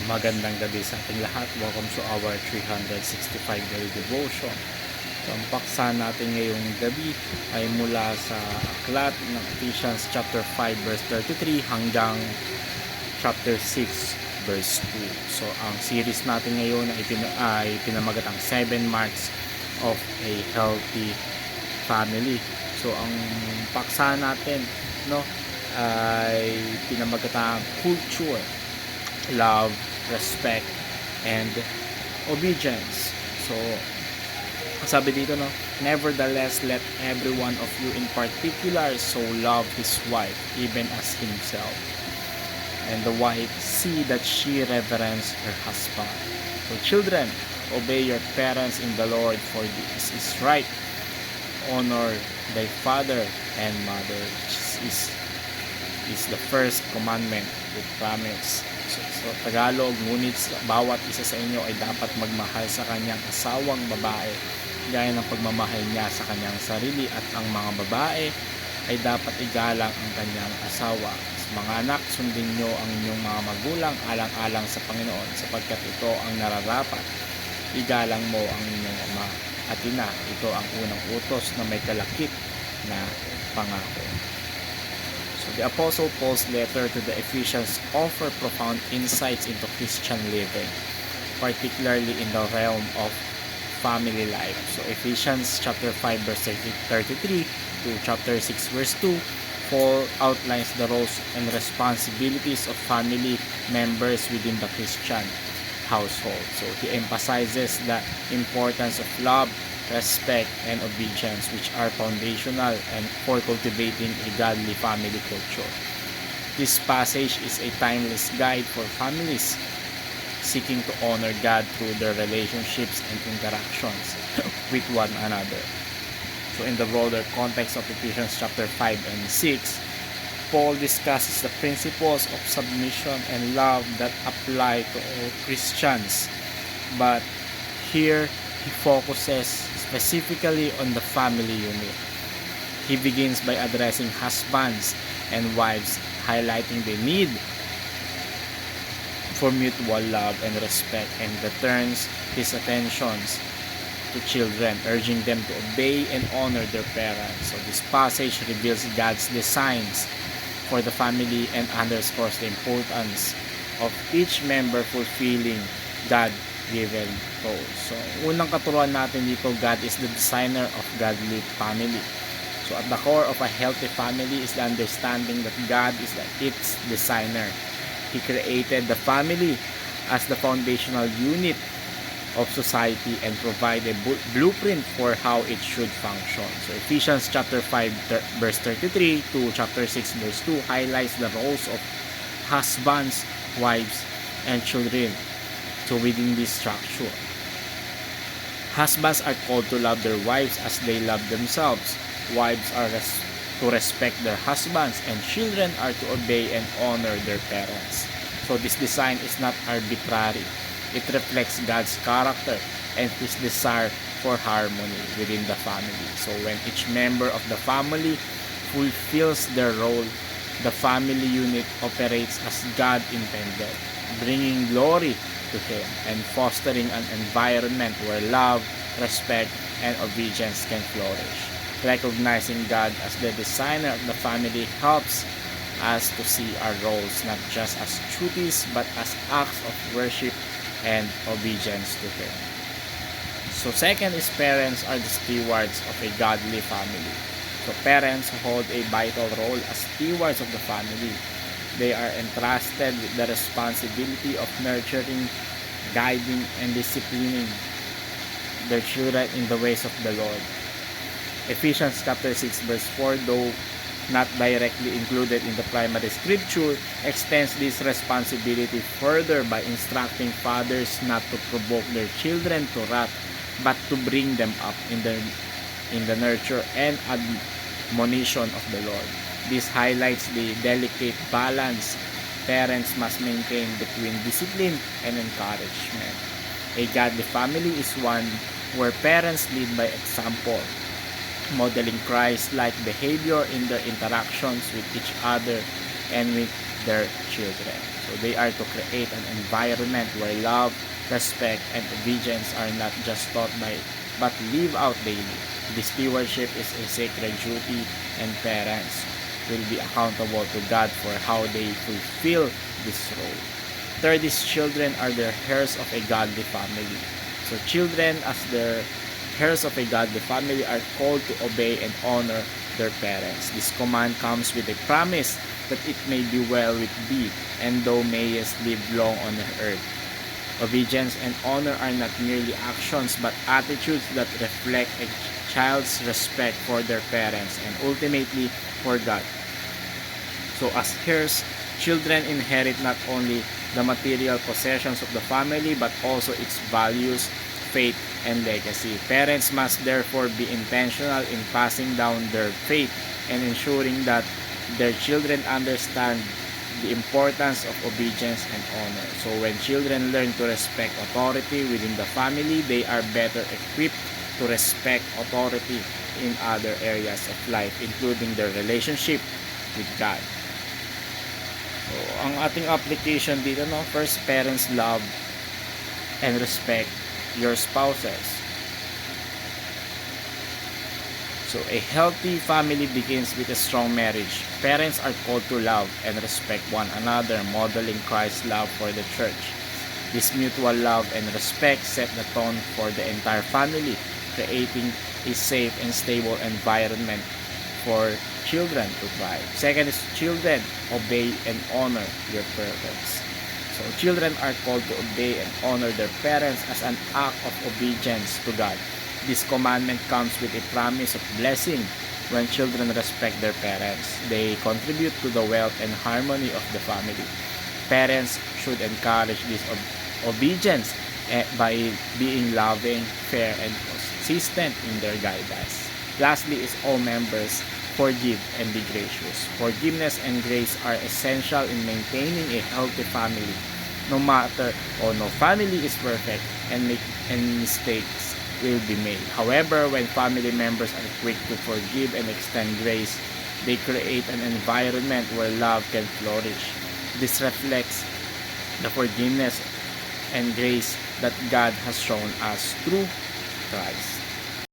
Magandang gabi sa ating lahat. Welcome to our 365 daily devotion. So, ang paksa natin ngayong gabi ay mula sa aklat ng Ephesians chapter 5 verse 33 hanggang chapter 6 verse 2. So, ang series natin ngayon ay pinamagat ang 7 marks of a healthy family. So, ang paksa natin ay pinamagat ang culture, love, respect, and obedience. So, sabi dito, nevertheless, let every one of you in particular so love his wife, even as himself. And the wife see that she reverence her husband. So, children, obey your parents in the Lord, for this is right. Honor thy father and mother, which is the first commandment with promise. So Tagalog, ngunit bawat isa sa inyo ay dapat magmahal sa kanyang asawang babae gaya ng pagmamahal niya sa kanyang sarili, at ang mga babae ay dapat igalang ang kanyang asawa. Sa mga anak, sundin niyo ang inyong mga magulang alang-alang sa Panginoon, sapagkat ito ang nararapat. Igalang mo ang inyong ama at ina. Ito ang unang utos na may kalakip na pangako. The Apostle Paul's letter to the Ephesians offer profound insights into Christian living, particularly in the realm of family life. So Ephesians chapter 5 verse 33 to chapter 6 verse 2, Paul outlines the roles and responsibilities of family members within the Christian household. So he emphasizes the importance of love, respect, and obedience, which are foundational and for cultivating a godly family culture. This passage is a timeless guide for families seeking to honor God through their relationships and interactions with one another. So in the broader context of Ephesians chapter 5 and 6, Paul discusses the principles of submission and love that apply to all Christians. But here, he focuses specifically on the family unit. He begins by addressing husbands and wives, highlighting the need for mutual love and respect, and returns his attentions to children, urging them to obey and honor their parents. So this passage reveals God's designs for the family and underscores the importance of each member fulfilling God-given roles. So, unang katuruan natin dito, God is the designer of godly family. So, at the core of a healthy family is the understanding that God is its designer. He created the family as the foundational unit of society and provide a blueprint for how it should function. So Ephesians chapter 5 verse 33 to chapter 6 verse 2 highlights the roles of husbands, wives, and children. So within this structure, husbands are called to love their wives as they love themselves. Wives are to respect their husbands, and children are to obey and honor their parents. So this design is not arbitrary. It reflects God's character and His desire for harmony within the family. So when each member of the family fulfills their role, the family unit operates as God intended, bringing glory to Him and fostering an environment where love, respect, and obedience can flourish. Recognizing God as the designer of the family helps us to see our roles not just as duties but as acts of worship and obedience to Him. So second is parents are the stewards of a godly family. So parents hold a vital role as stewards of the family. They are entrusted with the responsibility of nurturing, guiding, and disciplining their children in the ways of the Lord. Ephesians chapter 6 verse 4, though not directly included in the primary scripture, extends this responsibility further by instructing fathers not to provoke their children to wrath, but to bring them up in the nurture and admonition of the Lord. This highlights the delicate balance parents must maintain between discipline and encouragement. A godly family is one where parents lead by example, modeling Christ-like behavior in their interactions with each other and with their children. So they are to create an environment where love, respect, and obedience are not just taught but live out daily. This stewardship is a sacred duty, and parents will be accountable to God for how they fulfill this role. Third is children are the heirs of a godly family. So children as their heirs of a godly family are called to obey and honor their parents. This command comes with a promise that it may be well with thee, and thou mayest live long on the earth. Obedience and honor are not merely actions but attitudes that reflect a child's respect for their parents and ultimately for God. So as heirs, children inherit not only the material possessions of the family but also its values, faith, and legacy. Parents must therefore be intentional in passing down their faith and ensuring that their children understand the importance of obedience and honor. So when children learn to respect authority within the family, they are better equipped to respect authority in other areas of life, including their relationship with God. So, ang ating application dito, first, parents love and respect your spouses. So, a healthy family begins with a strong marriage. Parents are called to love and respect one another, modeling Christ's love for the church. This mutual love and respect set the tone for the entire family, creating a safe and stable environment for children to thrive. Second is children obey and honor your parents. So children are called to obey and honor their parents as an act of obedience to God. This commandment comes with a promise of blessing. When children respect their parents, they contribute to the wealth and harmony of the family. Parents should encourage this obedience by being loving, fair, and consistent in their guidance. Lastly is all members forgive and be gracious. Forgiveness and grace are essential in maintaining a healthy family. No family is perfect and mistakes will be made. However, when family members are quick to forgive and extend grace, they create an environment where love can flourish. This reflects the forgiveness and grace that God has shown us through Christ.